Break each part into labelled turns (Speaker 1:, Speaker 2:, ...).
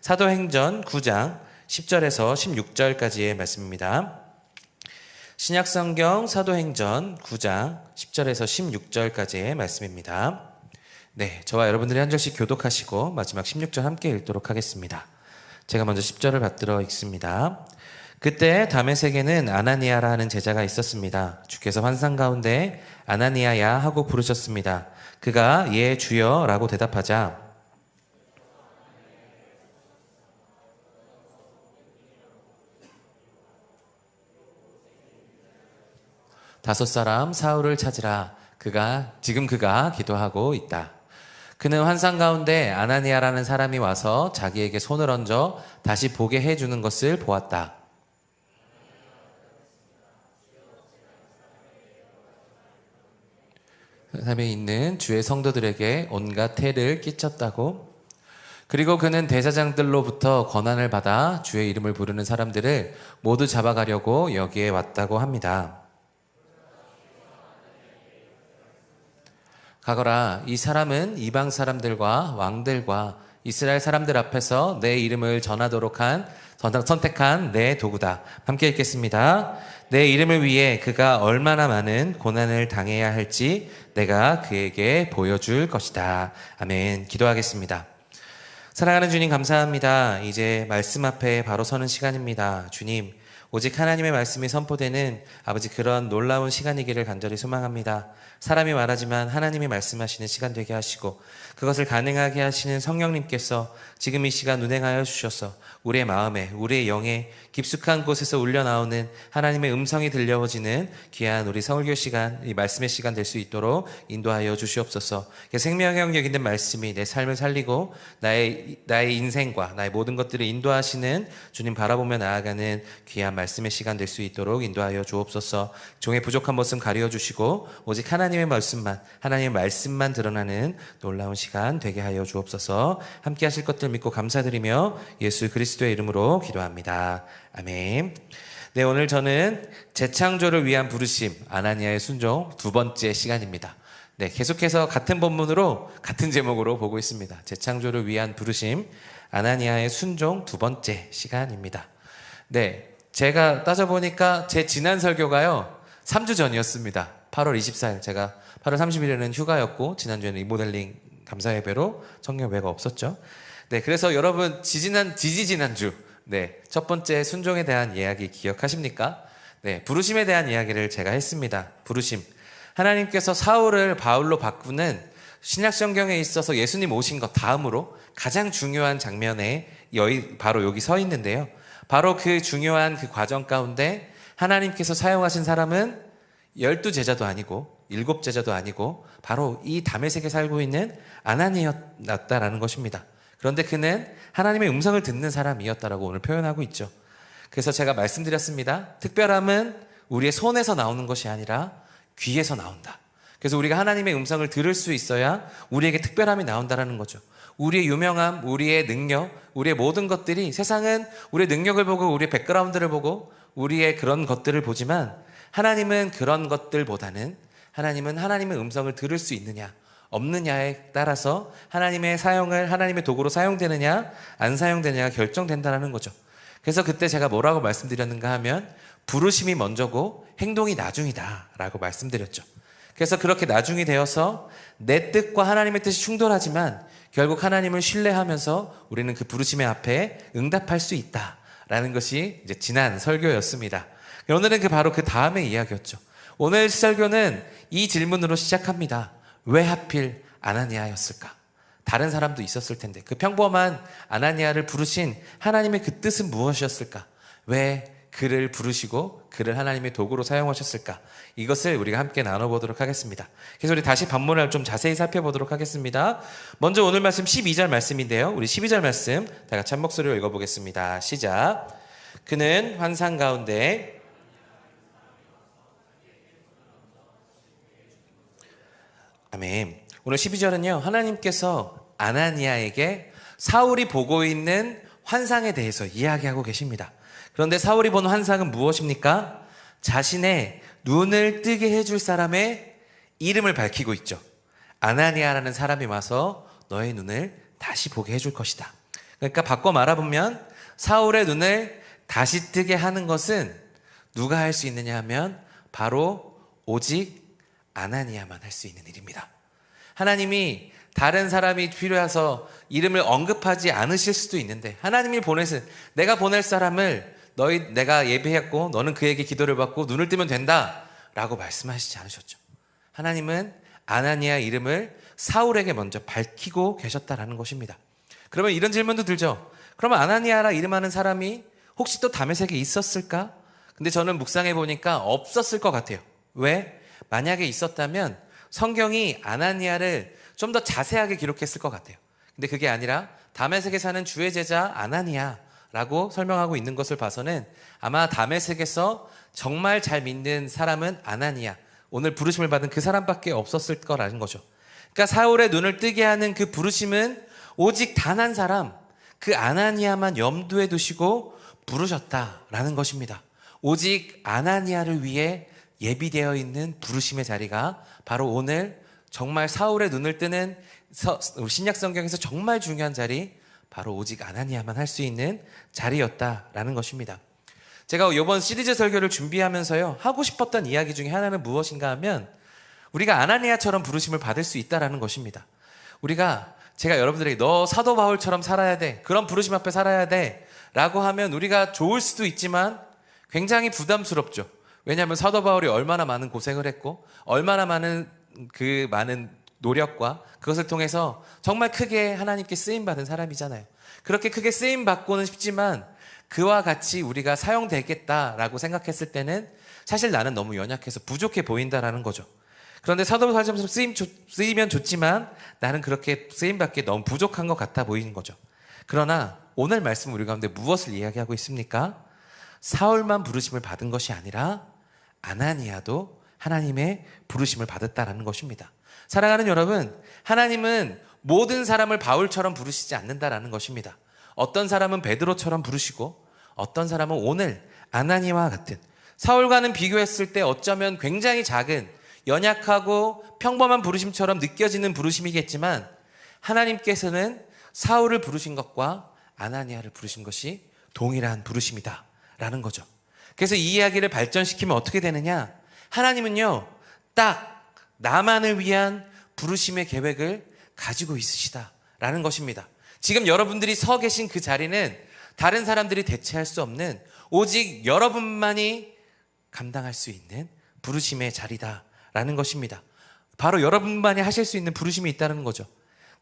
Speaker 1: 사도행전 9장 10절에서 16절까지의 말씀입니다. 신약성경 사도행전 9장 10절에서 16절까지의 말씀입니다. 네, 저와 여러분들이 한 절씩 교독하시고 마지막 16절 함께 읽도록 하겠습니다. 제가 먼저 10절을 받들어 읽습니다. 그때 다메섹에는 아나니아라 하는 제자가 있었습니다. 주께서 환상 가운데 아나니아야 하고 부르셨습니다. 그가 예 주여 라고 대답하자 다섯 사람 사울을 찾으라. 그가 기도하고 있다. 그는 환상 가운데 아나니아라는 사람이 와서 자기에게 손을 얹어 다시 보게 해주는 것을 보았다. 삶에 있는 주의 성도들에게 온갖 해를 끼쳤다고. 그리고 그는 대제사장들로부터 권한을 받아 주의 이름을 부르는 사람들을 모두 잡아가려고 여기에 왔다고 합니다. 가거라, 이 사람은 이방 사람들과 왕들과 이스라엘 사람들 앞에서 내 이름을 전하도록 선택한 내 도구다. 함께 읽겠습니다. 내 이름을 위해 그가 얼마나 많은 고난을 당해야 할지 내가 그에게 보여줄 것이다. 아멘. 기도하겠습니다. 사랑하는 주님, 감사합니다. 이제 말씀 앞에 바로 서는 시간입니다. 주님, 오직 하나님의 말씀이 선포되는 아버지 그런 놀라운 시간이기를 간절히 소망합니다. 사람이 말하지만 하나님이 말씀하시는 시간 되게 하시고 그것을 가능하게 하시는 성령님께서 지금 이 시간 운행하여 주셔서 우리의 마음에, 우리의 영에 깊숙한 곳에서 울려나오는 하나님의 음성이 들려오지는 귀한 우리 설교 시간, 이 말씀의 시간 될 수 있도록 인도하여 주시옵소서. 생명의 영역 있는 말씀이 내 삶을 살리고 나의 인생과 나의 모든 것들을 인도하시는 주님 바라보며 나아가는 귀한 말씀의 시간 될 수 있도록 인도하여 주옵소서. 종의 부족한 모습 가려 주시고 오직 하나님의 말씀만 드러나는 놀라운 시간 되게 하여 주옵소서. 함께 하실 것들 믿고 감사드리며 예수 그리스도의 이름으로 기도합니다. 아멘. 네, 오늘 저는 재창조를 위한 부르심, 아나니아의 순종 두 번째 시간입니다. 네, 계속해서 같은 본문으로 같은 제목으로 보고 있습니다. 재창조를 위한 부르심, 아나니아의 순종 두 번째 시간입니다. 네, 제가 따져보니까 제 지난 설교가요 3주 전이었습니다. 8월 24일, 제가 8월 30일에는 휴가였고 지난주에는 리모델링 감사예배로 청년회가 없었죠. 네, 그래서 여러분 지지난주 네, 첫 번째 순종에 대한 이야기 기억하십니까? 네, 부르심에 대한 이야기를 제가 했습니다. 부르심, 하나님께서 사울을 바울로 바꾸는 신약 성경에 있어서 예수님 오신 것 다음으로 가장 중요한 장면에 바로 여기 서 있는데요. 바로 그 중요한 그 과정 가운데 하나님께서 사용하신 사람은 12제자도 아니고 7제자도 아니고 바로 이 다메섹에 살고 있는 아나니아였다라는 것입니다. 그런데 그는 하나님의 음성을 듣는 사람이었다라고 오늘 표현하고 있죠. 그래서 제가 말씀드렸습니다. 특별함은 우리의 손에서 나오는 것이 아니라 귀에서 나온다. 그래서 우리가 하나님의 음성을 들을 수 있어야 우리에게 특별함이 나온다라는 거죠. 우리의 유명함, 우리의 능력, 우리의 모든 것들이, 세상은 우리의 능력을 보고 우리의 백그라운드를 보고 우리의 그런 것들을 보지만 하나님은 그런 것들보다는 하나님의 음성을 들을 수 있느냐 없느냐에 따라서 하나님의 도구로 사용되느냐 안 사용되느냐가 결정된다는 거죠. 그래서 그때 제가 뭐라고 말씀드렸는가 하면 부르심이 먼저고 행동이 나중이다 라고 말씀드렸죠. 그래서 그렇게 나중이 되어서 내 뜻과 하나님의 뜻이 충돌하지만 결국 하나님을 신뢰하면서 우리는 그 부르심의 앞에 응답할 수 있다라는 것이 이제 지난 설교였습니다. 오늘은 바로 그 다음의 이야기였죠. 오늘 설교는 이 질문으로 시작합니다. 왜 하필 아나니아였을까? 다른 사람도 있었을 텐데 그 평범한 아나니아를 부르신 하나님의 그 뜻은 무엇이었을까? 왜 그를 부르시고 그를 하나님의 도구로 사용하셨을까? 이것을 우리가 함께 나눠보도록 하겠습니다. 그래서 우리 다시 본문을 좀 자세히 살펴보도록 하겠습니다. 먼저 오늘 말씀 12절 말씀인데요. 우리 12절 말씀 다 같이 한 목소리로 읽어보겠습니다. 시작. 그는 환상 가운데 아멘. 오늘 12절은요, 하나님께서 아나니아에게 사울이 보고 있는 환상에 대해서 이야기하고 계십니다. 그런데 사울이 본 환상은 무엇입니까? 자신의 눈을 뜨게 해줄 사람의 이름을 밝히고 있죠. 아나니아라는 사람이 와서 너의 눈을 다시 보게 해줄 것이다. 그러니까 바꿔 말해보면 사울의 눈을 다시 뜨게 하는 것은 누가 할 수 있느냐 하면 바로 오직 아나니아만 할 수 있는 일입니다. 하나님이 다른 사람이 필요해서 이름을 언급하지 않으실 수도 있는데, 하나님이 내가 보낼 사람을 내가 예비했고 너는 그에게 기도를 받고 눈을 뜨면 된다 라고 말씀하시지 않으셨죠. 하나님은 아나니아 이름을 사울에게 먼저 밝히고 계셨다라는 것입니다. 그러면 이런 질문도 들죠. 그러면 아나니아라 이름하는 사람이 혹시 또 다메섹에 있었을까? 근데 저는 묵상해 보니까 없었을 것 같아요. 왜? 만약에 있었다면 성경이 아나니아를 좀 더 자세하게 기록했을 것 같아요. 근데 그게 아니라 다메섹에 사는 주의 제자 아나니아라고 설명하고 있는 것을 봐서는 아마 다메섹에서 정말 잘 믿는 사람은 아나니아, 오늘 부르심을 받은 그 사람밖에 없었을 거라는 거죠. 그러니까 사울의 눈을 뜨게 하는 그 부르심은 오직 단 한 사람, 그 아나니아만 염두에 두시고 부르셨다라는 것입니다. 오직 아나니아를 위해 예비되어 있는 부르심의 자리가 바로 오늘 정말 사울의 눈을 뜨는 신약 성경에서 정말 중요한 자리, 바로 오직 아나니아만 할 수 있는 자리였다라는 것입니다. 제가 이번 시리즈 설교를 준비하면서요, 하고 싶었던 이야기 중에 하나는 무엇인가 하면 우리가 아나니아처럼 부르심을 받을 수 있다라는 것입니다. 제가 여러분들에게 너 사도 바울처럼 살아야 돼, 그런 부르심 앞에 살아야 돼 라고 하면 우리가 좋을 수도 있지만 굉장히 부담스럽죠. 왜냐하면 사도 바울이 얼마나 많은 고생을 했고 얼마나 많은 노력과 그것을 통해서 정말 크게 하나님께 쓰임받은 사람이잖아요. 그렇게 크게 쓰임받고는 싶지만 그와 같이 우리가 사용되겠다라고 생각했을 때는 사실 나는 너무 연약해서 부족해 보인다라는 거죠. 그런데 사도 바울처럼 쓰이면 좋지만 나는 그렇게 쓰임받기에 너무 부족한 것 같아 보이는 거죠. 그러나 오늘 말씀 우리 가운데 무엇을 이야기하고 있습니까? 사울만 부르심을 받은 것이 아니라 아나니아도 하나님의 부르심을 받았다라는 것입니다. 사랑하는 여러분, 하나님은 모든 사람을 바울처럼 부르시지 않는다라는 것입니다. 어떤 사람은 베드로처럼 부르시고 어떤 사람은 오늘 아나니아와 같은, 사울과는 비교했을 때 어쩌면 굉장히 작은, 연약하고 평범한 부르심처럼 느껴지는 부르심이겠지만 하나님께서는 사울을 부르신 것과 아나니아를 부르신 것이 동일한 부르심이다 라는 거죠. 그래서 이 이야기를 발전시키면 어떻게 되느냐, 하나님은요 딱 나만을 위한 부르심의 계획을 가지고 있으시다라는 것입니다. 지금 여러분들이 서 계신 그 자리는 다른 사람들이 대체할 수 없는, 오직 여러분만이 감당할 수 있는 부르심의 자리다라는 것입니다. 바로 여러분만이 하실 수 있는 부르심이 있다는 거죠.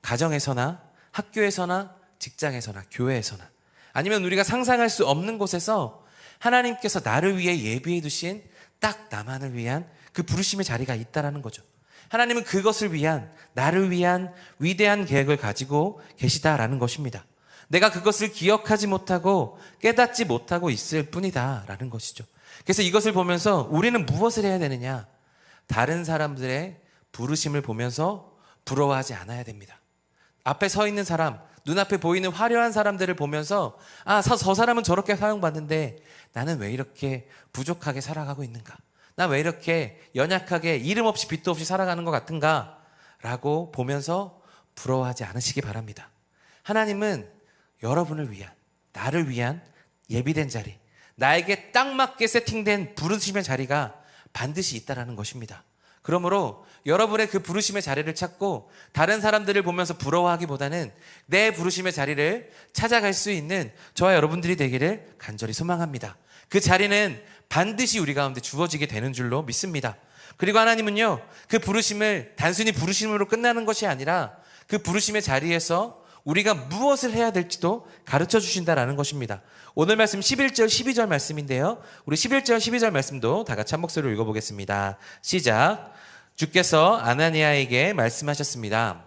Speaker 1: 가정에서나 학교에서나 직장에서나 교회에서나, 아니면 우리가 상상할 수 없는 곳에서 하나님께서 나를 위해 예비해 두신 딱 나만을 위한 그 부르심의 자리가 있다는 거죠. 하나님은 그것을 위한, 나를 위한 위대한 계획을 가지고 계시다라는 것입니다. 내가 그것을 기억하지 못하고 깨닫지 못하고 있을 뿐이다라는 것이죠. 그래서 이것을 보면서 우리는 무엇을 해야 되느냐, 다른 사람들의 부르심을 보면서 부러워하지 않아야 됩니다. 앞에 서 있는 사람, 눈앞에 보이는 화려한 사람들을 보면서 저 사람은 저렇게 사용받는데 나는 왜 이렇게 부족하게 살아가고 있는가, 나 왜 이렇게 연약하게 이름 없이 빛도 없이 살아가는 것 같은가 라고 보면서 부러워하지 않으시기 바랍니다. 하나님은 여러분을 위한, 나를 위한 예비된 자리, 나에게 딱 맞게 세팅된 부르심의 자리가 반드시 있다는 것입니다. 그러므로 여러분의 그 부르심의 자리를 찾고 다른 사람들을 보면서 부러워하기보다는 내 부르심의 자리를 찾아갈 수 있는 저와 여러분들이 되기를 간절히 소망합니다. 그 자리는 반드시 우리 가운데 주어지게 되는 줄로 믿습니다. 그리고 하나님은요, 그 부르심을 단순히 부르심으로 끝나는 것이 아니라 그 부르심의 자리에서 우리가 무엇을 해야 될지도 가르쳐 주신다라는 것입니다. 오늘 말씀 11절 12절 말씀인데요, 우리 11절 12절 말씀도 다 같이 한 목소리로 읽어보겠습니다. 시작. 주께서 아나니아에게 말씀하셨습니다.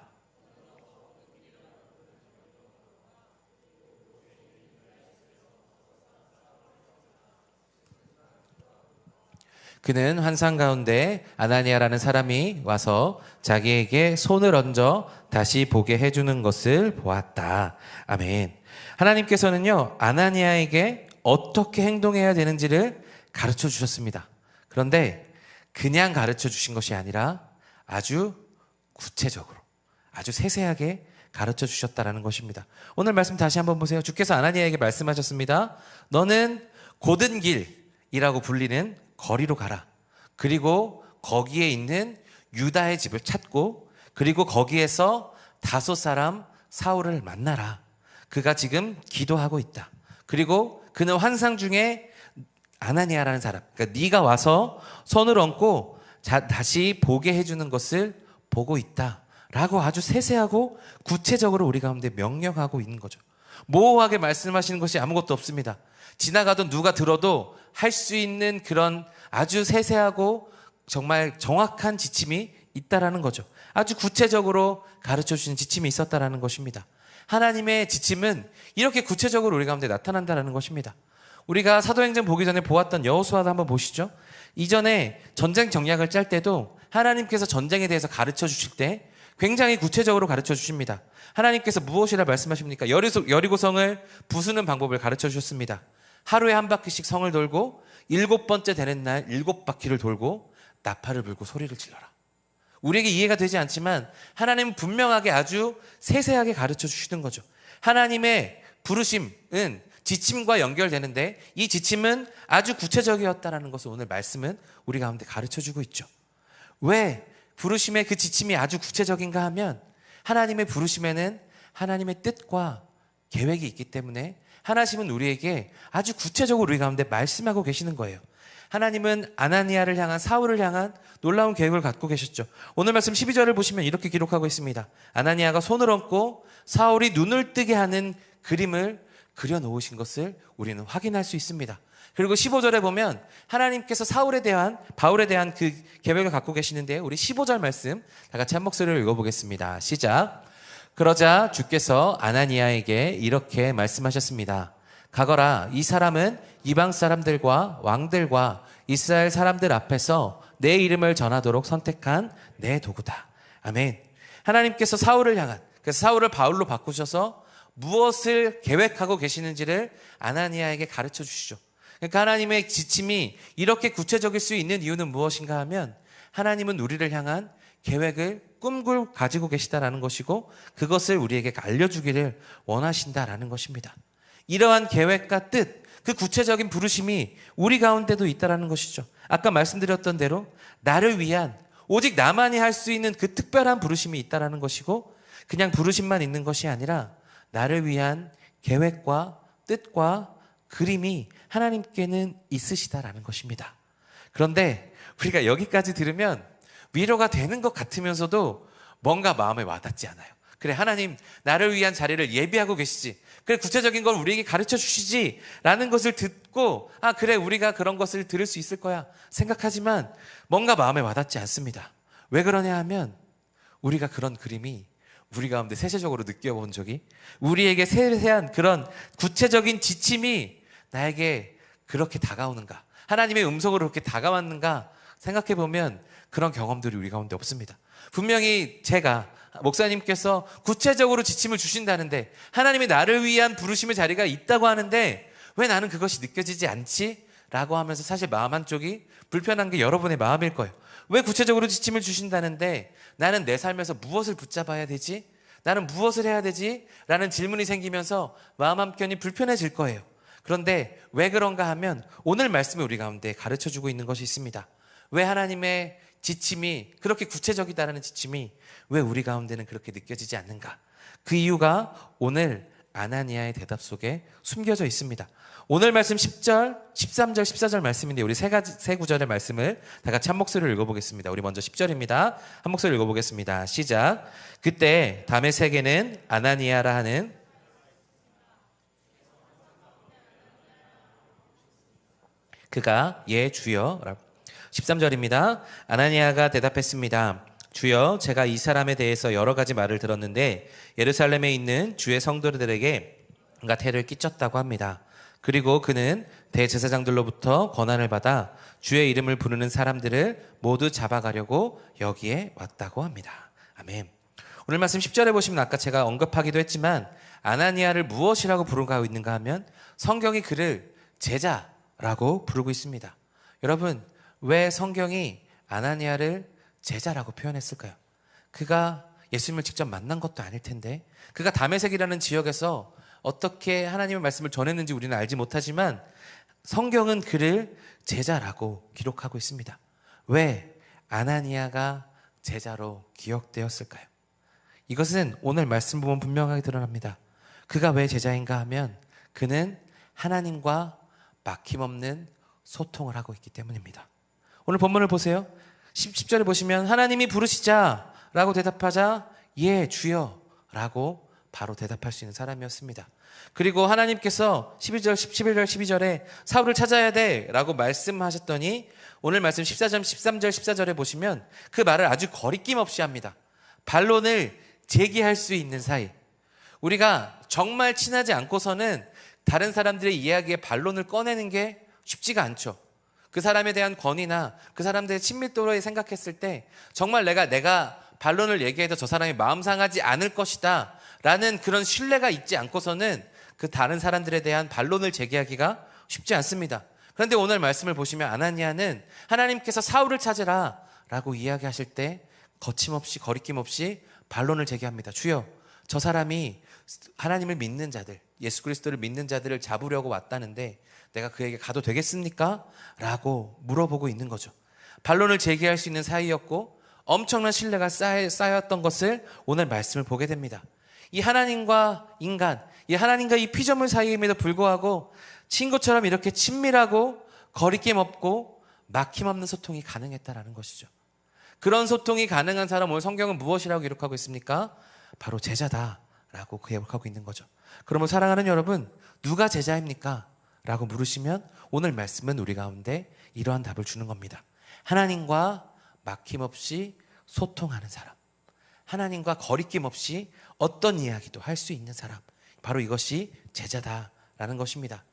Speaker 1: 그는 환상 가운데 아나니아라는 사람이 와서 자기에게 손을 얹어 다시 보게 해주는 것을 보았다. 아멘. 하나님께서는요, 아나니아에게 어떻게 행동해야 되는지를 가르쳐 주셨습니다. 그런데 그냥 가르쳐 주신 것이 아니라 아주 구체적으로, 아주 세세하게 가르쳐 주셨다라는 것입니다. 오늘 말씀 다시 한번 보세요. 주께서 아나니아에게 말씀하셨습니다. 너는 곧은 길이라고 불리는 거리로 가라. 그리고 거기에 있는 유다의 집을 찾고 그리고 거기에서 다소 사람 사울을 만나라. 그가 지금 기도하고 있다. 그리고 그는 환상 중에 아나니아라는 사람, 그러니까 네가 와서 손을 얹고 다시 보게 해주는 것을 보고 있다 라고 아주 세세하고 구체적으로 우리 가운데 명령하고 있는 거죠. 모호하게 말씀하시는 것이 아무것도 없습니다. 지나가던 누가 들어도 할 수 있는 그런 아주 세세하고 정말 정확한 지침이 있다라는 거죠. 아주 구체적으로 가르쳐 주신 지침이 있었다라는 것입니다. 하나님의 지침은 이렇게 구체적으로 우리 가운데 나타난다라는 것입니다. 우리가 사도행전 보기 전에 보았던 여호수아도 한번 보시죠. 이전에 전쟁 전략을 짤 때도 하나님께서 전쟁에 대해서 가르쳐 주실 때 굉장히 구체적으로 가르쳐 주십니다. 하나님께서 무엇이라 말씀하십니까? 여리고성을 부수는 방법을 가르쳐 주셨습니다. 하루에 한 바퀴씩 성을 돌고 7번째 되는 날 7바퀴를 돌고 나팔을 불고 소리를 질러라. 우리에게 이해가 되지 않지만 하나님은 분명하게 아주 세세하게 가르쳐 주시는 거죠. 하나님의 부르심은 지침과 연결되는데 이 지침은 아주 구체적이었다는 것을 오늘 말씀은 우리 가운데 가르쳐 주고 있죠. 왜 부르심의 그 지침이 아주 구체적인가 하면 하나님의 부르심에는 하나님의 뜻과 계획이 있기 때문에 하나님은 우리에게 아주 구체적으로 우리 가운데 말씀하고 계시는 거예요. 하나님은 아나니아를 향한 사울을 향한 놀라운 계획을 갖고 계셨죠. 오늘 말씀 12절을 보시면 이렇게 기록하고 있습니다. 아나니아가 손을 얹고 사울이 눈을 뜨게 하는 그림을 그려놓으신 것을 우리는 확인할 수 있습니다. 그리고 15절에 보면 하나님께서 바울에 대한 그 계획을 갖고 계시는데 우리 15절 말씀 다 같이 한 목소리로 읽어보겠습니다. 시작. 그러자 주께서 아나니아에게 이렇게 말씀하셨습니다. 가거라. 이 사람은 이방 사람들과 왕들과 이스라엘 사람들 앞에서 내 이름을 전하도록 선택한 내 도구다. 아멘. 하나님께서 사울을 향한, 그래서 사울을 바울로 바꾸셔서 무엇을 계획하고 계시는지를 아나니아에게 가르쳐 주시죠. 그러니까 하나님의 지침이 이렇게 구체적일 수 있는 이유는 무엇인가 하면 하나님은 우리를 향한 계획을 꿈을 가지고 계시다라는 것이고 그것을 우리에게 알려주기를 원하신다라는 것입니다. 이러한 계획과 뜻, 그 구체적인 부르심이 우리 가운데도 있다라는 것이죠. 아까 말씀드렸던 대로 나를 위한 오직 나만이 할 수 있는 그 특별한 부르심이 있다라는 것이고 그냥 부르심만 있는 것이 아니라 나를 위한 계획과 뜻과 그림이 하나님께는 있으시다라는 것입니다. 그런데 우리가 여기까지 들으면 위로가 되는 것 같으면서도 뭔가 마음에 와닿지 않아요. 그래, 하나님 나를 위한 자리를 예비하고 계시지. 그래, 구체적인 걸 우리에게 가르쳐 주시지 라는 것을 듣고 그래, 우리가 그런 것을 들을 수 있을 거야 생각하지만 뭔가 마음에 와닿지 않습니다. 왜 그러냐 하면 우리가 그런 그림이 우리 가운데 세세적으로 느껴본 적이 우리에게 세세한 그런 구체적인 지침이 나에게 그렇게 다가오는가, 하나님의 음성으로 그렇게 다가왔는가 생각해보면 그런 경험들이 우리 가운데 없습니다. 분명히 제가 목사님께서 구체적으로 지침을 주신다는데 하나님이 나를 위한 부르심의 자리가 있다고 하는데 왜 나는 그것이 느껴지지 않지? 라고 하면서 사실 마음 한쪽이 불편한 게 여러분의 마음일 거예요. 왜 구체적으로 지침을 주신다는데 나는 내 삶에서 무엇을 붙잡아야 되지? 나는 무엇을 해야 되지? 라는 질문이 생기면서 마음 한켠이 불편해질 거예요. 그런데 왜 그런가 하면 오늘 말씀이 우리 가운데 가르쳐주고 있는 것이 있습니다. 왜 하나님의 지침이 그렇게 구체적이다라는 지침이 왜 우리 가운데는 그렇게 느껴지지 않는가? 그 이유가 오늘 아나니아의 대답 속에 숨겨져 있습니다. 오늘 말씀 10절, 13절, 14절 말씀인데 우리 세 구절의 말씀을 다 같이 한 목소리로 읽어보겠습니다. 우리 먼저 10절입니다. 한 목소리 읽어보겠습니다. 시작. 그때 다메섹에는 아나니아라 하는 그가 예 주여 13절입니다. 아나니아가 대답했습니다. 주여, 제가 이 사람에 대해서 여러 가지 말을 들었는데 예루살렘에 있는 주의 성도들에게 뭔가 태를 끼쳤다고 합니다. 그리고 그는 대제사장들로부터 권한을 받아 주의 이름을 부르는 사람들을 모두 잡아가려고 여기에 왔다고 합니다. 아멘. 오늘 말씀 10절에 보시면 아까 제가 언급하기도 했지만 아나니아를 무엇이라고 부르고 있는가 하면 성경이 그를 제자라고 부르고 있습니다. 여러분, 왜 성경이 아나니아를 제자라고 표현했을까요? 그가 예수님을 직접 만난 것도 아닐 텐데, 그가 다메섹이라는 지역에서 어떻게 하나님의 말씀을 전했는지 우리는 알지 못하지만 성경은 그를 제자라고 기록하고 있습니다. 왜 아나니아가 제자로 기억되었을까요? 이것은 오늘 말씀 보면 분명하게 드러납니다. 그가 왜 제자인가 하면 그는 하나님과 막힘없는 소통을 하고 있기 때문입니다. 오늘 본문을 보세요. 10절에 보시면 하나님이 부르시자 라고 대답하자 예 주여 라고 바로 대답할 수 있는 사람이었습니다. 그리고 하나님께서 11절 12절에 사울을 찾아야 돼 라고 말씀하셨더니 오늘 말씀 13절 14절에 보시면 그 말을 아주 거리낌 없이 합니다. 반론을 제기할 수 있는 사이, 우리가 정말 친하지 않고서는 다른 사람들의 이야기에 반론을 꺼내는 게 쉽지가 않죠. 그 사람에 대한 권위나 그 사람들의 친밀도를 생각했을 때 정말 내가 반론을 얘기해도 저 사람이 마음 상하지 않을 것이다 라는 그런 신뢰가 있지 않고서는 그 다른 사람들에 대한 반론을 제기하기가 쉽지 않습니다. 그런데 오늘 말씀을 보시면 아나니아는 하나님께서 사울을 찾으라 라고 이야기하실 때 거침없이 거리낌 없이 반론을 제기합니다. 주여, 저 사람이 하나님을 믿는 자들, 예수 그리스도를 믿는 자들을 잡으려고 왔다는데 내가 그에게 가도 되겠습니까? 라고 물어보고 있는 거죠. 반론을 제기할 수 있는 사이였고 엄청난 신뢰가 쌓였던 것을 오늘 말씀을 보게 됩니다. 이 하나님과 인간, 이 하나님과 이 피조물 사이임에도 불구하고 친구처럼 이렇게 친밀하고 거리낌 없고 막힘없는 소통이 가능했다라는 것이죠. 그런 소통이 가능한 사람, 오늘 성경은 무엇이라고 기록하고 있습니까? 바로 제자다라고 기록하고 있는 거죠. 그러면 사랑하는 여러분, 누가 제자입니까? 라고 물으시면 오늘 말씀은 우리 가운데 이러한 답을 주는 겁니다. 하나님과 막힘없이 소통하는 사람, 하나님과 거리낌 없이 어떤 이야기도 할 수 있는 사람, 바로 이것이 제자다라는 것입니다.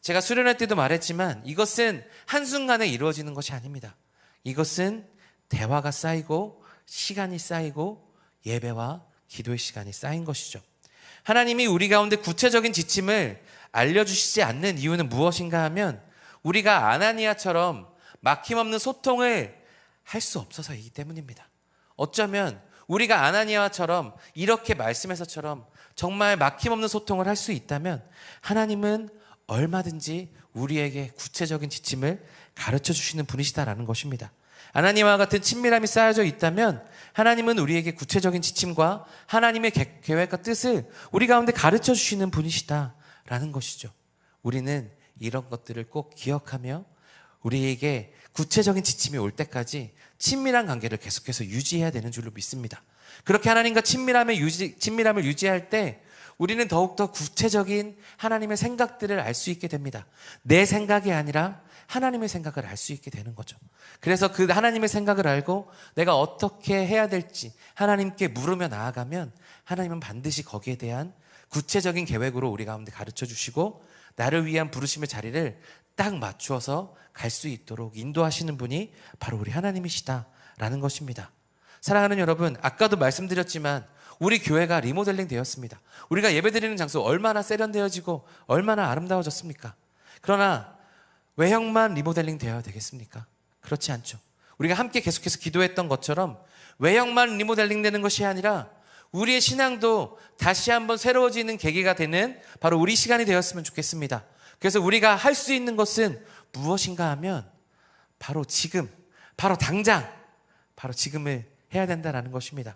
Speaker 1: 제가 수련회 때도 말했지만 이것은 한순간에 이루어지는 것이 아닙니다. 이것은 대화가 쌓이고 시간이 쌓이고 예배와 기도의 시간이 쌓인 것이죠. 하나님이 우리 가운데 구체적인 지침을 알려주시지 않는 이유는 무엇인가 하면 우리가 아나니아처럼 막힘없는 소통을 할 수 없어서이기 때문입니다. 어쩌면 우리가 아나니아처럼 이렇게 말씀에서처럼 정말 막힘없는 소통을 할 수 있다면 하나님은 얼마든지 우리에게 구체적인 지침을 가르쳐 주시는 분이시다라는 것입니다. 하나님과 같은 친밀함이 쌓여져 있다면 하나님은 우리에게 구체적인 지침과 하나님의 계획과 뜻을 우리 가운데 가르쳐 주시는 분이시다라는 것이죠. 우리는 이런 것들을 꼭 기억하며 우리에게 구체적인 지침이 올 때까지 친밀한 관계를 계속해서 유지해야 되는 줄로 믿습니다. 그렇게 하나님과 친밀함을 유지할 때 우리는 더욱더 구체적인 하나님의 생각들을 알 수 있게 됩니다. 내 생각이 아니라 하나님의 생각을 알 수 있게 되는 거죠. 그래서 그 하나님의 생각을 알고 내가 어떻게 해야 될지 하나님께 물으며 나아가면 하나님은 반드시 거기에 대한 구체적인 계획으로 우리 가운데 가르쳐 주시고 나를 위한 부르심의 자리를 딱 맞추어서 갈 수 있도록 인도하시는 분이 바로 우리 하나님이시다라는 것입니다. 사랑하는 여러분, 아까도 말씀드렸지만 우리 교회가 리모델링 되었습니다. 우리가 예배드리는 장소 얼마나 세련되어지고 얼마나 아름다워졌습니까? 그러나 외형만 리모델링 되어야 되겠습니까? 그렇지 않죠. 우리가 함께 계속해서 기도했던 것처럼 외형만 리모델링 되는 것이 아니라 우리의 신앙도 다시 한번 새로워지는 계기가 되는 바로 우리 시간이 되었으면 좋겠습니다. 그래서 우리가 할 수 있는 것은 무엇인가 하면 바로 지금, 바로 당장, 바로 지금을 해야 된다는 것입니다.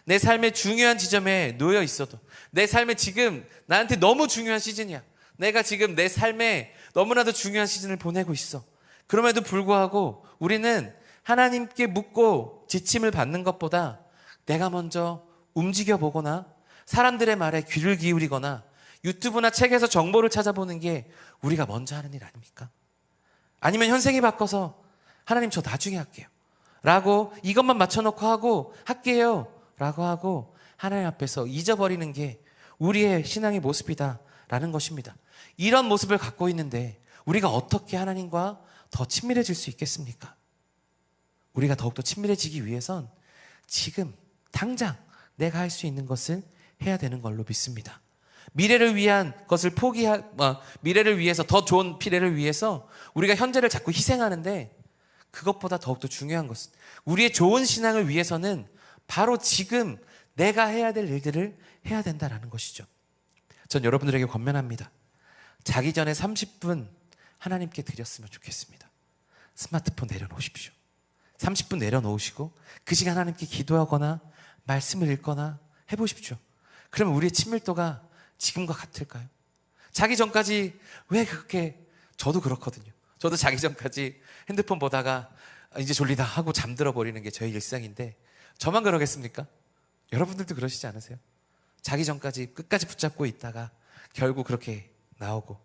Speaker 1: 내 삶의 중요한 지점에 놓여 있어도 내 삶에 지금 나한테 너무 중요한 시즌이야. 내가 지금 내 삶에 너무나도 중요한 시즌을 보내고 있어. 그럼에도 불구하고 우리는 하나님께 묻고 지침을 받는 것보다 내가 먼저 움직여 보거나 사람들의 말에 귀를 기울이거나 유튜브나 책에서 정보를 찾아보는 게 우리가 먼저 하는 일 아닙니까? 아니면 현생이 바꿔서 하나님 저 나중에 할게요 라고 이것만 맞춰놓고 할게요 라고 하고 하나님 앞에서 잊어버리는 게 우리의 신앙의 모습이다라는 것입니다. 이런 모습을 갖고 있는데 우리가 어떻게 하나님과 더 친밀해질 수 있겠습니까? 우리가 더욱더 친밀해지기 위해선 지금 당장 내가 할 수 있는 것을 해야 되는 걸로 믿습니다. 미래를 위한 것을 미래를 위해서 더 좋은 미래를 위해서 우리가 현재를 자꾸 희생하는데 그것보다 더욱더 중요한 것은 우리의 좋은 신앙을 위해서는 바로 지금 내가 해야 될 일들을 해야 된다라는 것이죠. 전 여러분들에게 권면합니다. 자기 전에 30분 하나님께 드렸으면 좋겠습니다. 스마트폰 내려놓으십시오. 30분 내려놓으시고 그 시간 하나님께 기도하거나 말씀을 읽거나 해보십시오. 그러면 우리의 친밀도가 지금과 같을까요? 자기 전까지 왜 그렇게, 저도 그렇거든요. 저도 자기 전까지 핸드폰 보다가 이제 졸리다 하고 잠들어 버리는 게 저의 일상인데, 저만 그러겠습니까? 여러분들도 그러시지 않으세요? 자기 전까지 끝까지 붙잡고 있다가 결국 그렇게 나오고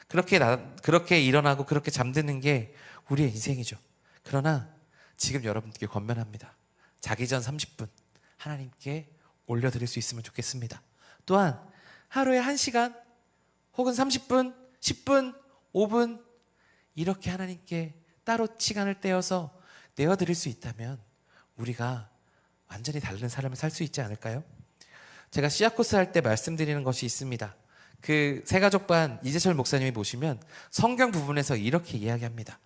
Speaker 1: 그렇게 일어나고 그렇게 잠드는 게 우리의 인생이죠. 그러나 지금 여러분들께 권면합니다. 자기 전 30분 하나님께 올려드릴 수 있으면 좋겠습니다. 또한 하루에 1시간 혹은 30분, 10분, 5분 이렇게 하나님께 따로 시간을 떼어서 내어드릴 수 있다면 우리가 완전히 다른 삶을 살 수 있지 않을까요? 제가 씨앗코스 할 때 말씀드리는 것이 있습니다. 그 새가족반 이재철 목사님이 보시면 성경 부분에서 이렇게 이야기합니다.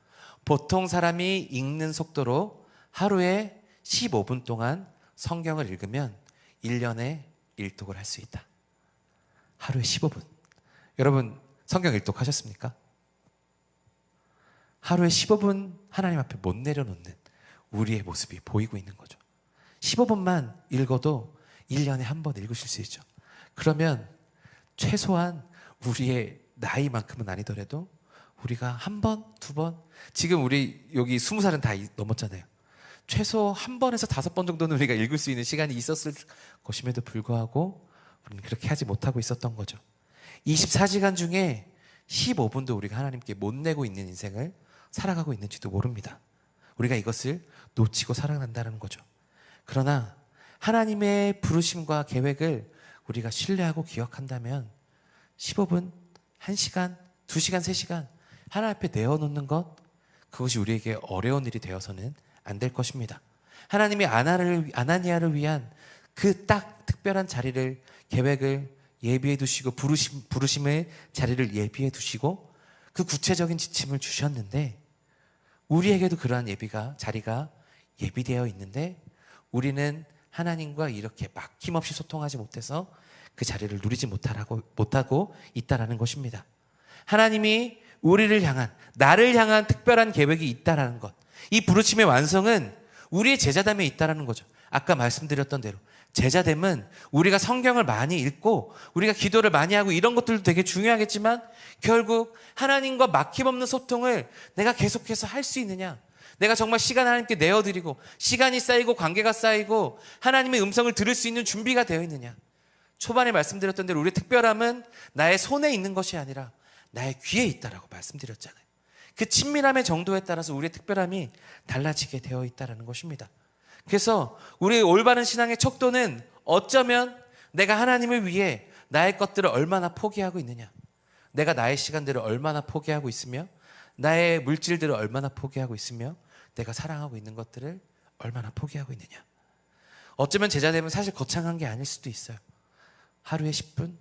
Speaker 1: 보통 사람이 읽는 속도로 하루에 15분 동안 성경을 읽으면 1년에 일독을 할 수 있다. 하루에 15분. 여러분 성경 일독하셨습니까? 하루에 15분 하나님 앞에 못 내려놓는 우리의 모습이 보이고 있는 거죠. 15분만 읽어도 1년에 한 번 읽으실 수 있죠. 그러면 최소한 우리의 나이만큼은 아니더라도 우리가 한 번, 두 번, 지금 우리 여기 20살은 다 넘었잖아요. 최소 한 번에서 5번 정도는 우리가 읽을 수 있는 시간이 있었을 것임에도 불구하고 우리는 그렇게 하지 못하고 있었던 거죠. 24시간 중에 15분도 우리가 하나님께 못 내고 있는 인생을 살아가고 있는지도 모릅니다. 우리가 이것을 놓치고 살아간다는 거죠. 그러나 하나님의 부르심과 계획을 우리가 신뢰하고 기억한다면 15분, 1시간, 2시간, 3시간 하나님 앞에 내어놓는 것, 그것이 우리에게 어려운 일이 되어서는 안 될 것입니다. 하나님이 아나니아를 위한 그 딱 특별한 자리를, 계획을 예비해 두시고 부르심의 자리를 예비해 두시고 그 구체적인 지침을 주셨는데, 우리에게도 그러한 자리가 예비되어 있는데 우리는 하나님과 이렇게 막힘없이 소통하지 못해서 그 자리를 누리지 못하고 있다라는 것입니다. 하나님이 우리를 향한, 나를 향한 특별한 계획이 있다라는 것, 이 부르심의 완성은 우리의 제자됨에 있다라는 거죠. 아까 말씀드렸던 대로 제자됨은 우리가 성경을 많이 읽고 우리가 기도를 많이 하고 이런 것들도 되게 중요하겠지만 결국 하나님과 막힘없는 소통을 내가 계속해서 할 수 있느냐, 내가 정말 시간 하나님께 내어드리고 시간이 쌓이고 관계가 쌓이고 하나님의 음성을 들을 수 있는 준비가 되어 있느냐. 초반에 말씀드렸던 대로 우리의 특별함은 나의 손에 있는 것이 아니라 나의 귀에 있다라고 말씀드렸잖아요. 그 친밀함의 정도에 따라서 우리의 특별함이 달라지게 되어 있다는 것입니다. 그래서 우리의 올바른 신앙의 척도는 어쩌면 내가 하나님을 위해 나의 것들을 얼마나 포기하고 있느냐, 내가 나의 시간들을 얼마나 포기하고 있으며 나의 물질들을 얼마나 포기하고 있으며 내가 사랑하고 있는 것들을 얼마나 포기하고 있느냐. 어쩌면 제자됨은 사실 거창한 게 아닐 수도 있어요. 하루에 10분,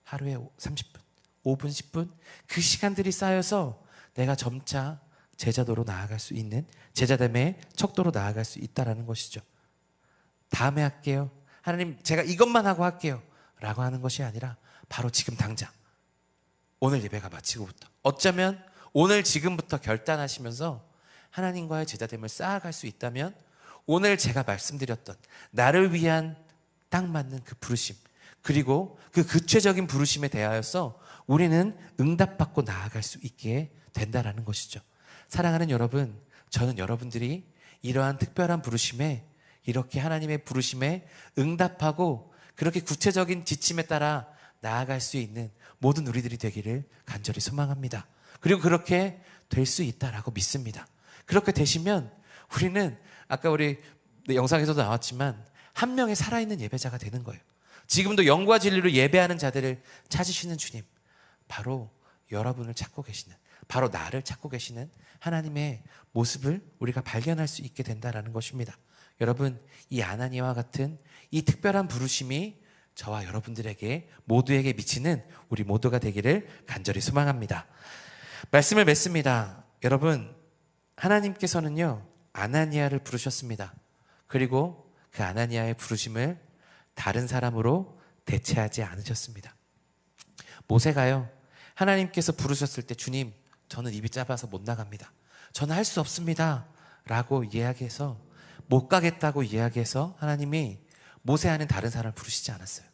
Speaker 1: 하루에 30분, 5분, 10분 그 시간들이 쌓여서 내가 점차 제자도로 나아갈 수 있는, 제자됨의 척도로 나아갈 수 있다는 것이죠. 다음에 할게요, 하나님 제가 이것만 하고 할게요 라고 하는 것이 아니라 바로 지금 당장 오늘 예배가 마치고부터, 어쩌면 오늘 지금부터 결단하시면서 하나님과의 제자됨을 쌓아갈 수 있다면 오늘 제가 말씀드렸던 나를 위한 딱 맞는 그 부르심, 그리고 그 구체적인 부르심에 대하여서 우리는 응답받고 나아갈 수 있게 된다라는 것이죠. 사랑하는 여러분, 저는 여러분들이 이러한 특별한 부르심에, 이렇게 하나님의 부르심에 응답하고 그렇게 구체적인 지침에 따라 나아갈 수 있는 모든 우리들이 되기를 간절히 소망합니다. 그리고 그렇게 될 수 있다라고 믿습니다. 그렇게 되시면 우리는 아까 우리 영상에서도 나왔지만 한 명의 살아있는 예배자가 되는 거예요. 지금도 영과 진리로 예배하는 자들을 찾으시는 주님, 바로 여러분을 찾고 계시는, 바로 나를 찾고 계시는 하나님의 모습을 우리가 발견할 수 있게 된다는 것입니다. 여러분, 이 아나니아와 같은 이 특별한 부르심이 저와 여러분들에게 모두에게 미치는 우리 모두가 되기를 간절히 소망합니다. 말씀을 맺습니다. 여러분, 하나님께서는요 아나니아를 부르셨습니다. 그리고 그 아나니아의 부르심을 다른 사람으로 대체하지 않으셨습니다. 모세가요, 하나님께서 부르셨을 때 주님, 저는 입이 짧아서 못 나갑니다. 저는 할 수 없습니다. 라고 이야기해서 못 가겠다고 이야기해서 하나님이 모세와는 다른 사람을 부르시지 않았어요.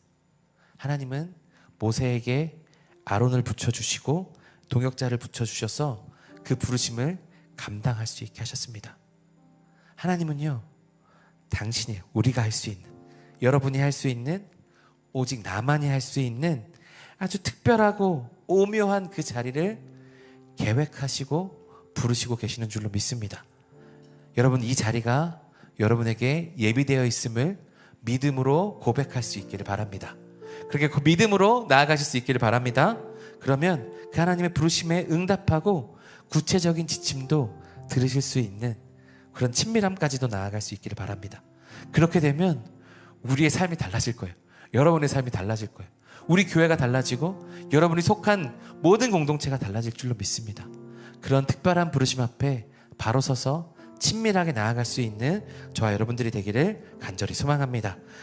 Speaker 1: 하나님은 모세에게 아론을 붙여주시고 동역자를 붙여주셔서 그 부르심을 감당할 수 있게 하셨습니다. 하나님은요, 당신이, 우리가 할 수 있는, 여러분이 할 수 있는, 오직 나만이 할 수 있는 아주 특별하고 오묘한 그 자리를 계획하시고 부르시고 계시는 줄로 믿습니다. 여러분, 이 자리가 여러분에게 예비되어 있음을 믿음으로 고백할 수 있기를 바랍니다. 그렇게 그 믿음으로 나아가실 수 있기를 바랍니다. 그러면 그 하나님의 부르심에 응답하고 구체적인 지침도 들으실 수 있는 그런 친밀함까지도 나아갈 수 있기를 바랍니다. 그렇게 되면 우리의 삶이 달라질 거예요. 여러분의 삶이 달라질 거예요. 우리 교회가 달라지고 여러분이 속한 모든 공동체가 달라질 줄로 믿습니다. 그런 특별한 부르심 앞에 바로 서서 친밀하게 나아갈 수 있는 저와 여러분들이 되기를 간절히 소망합니다.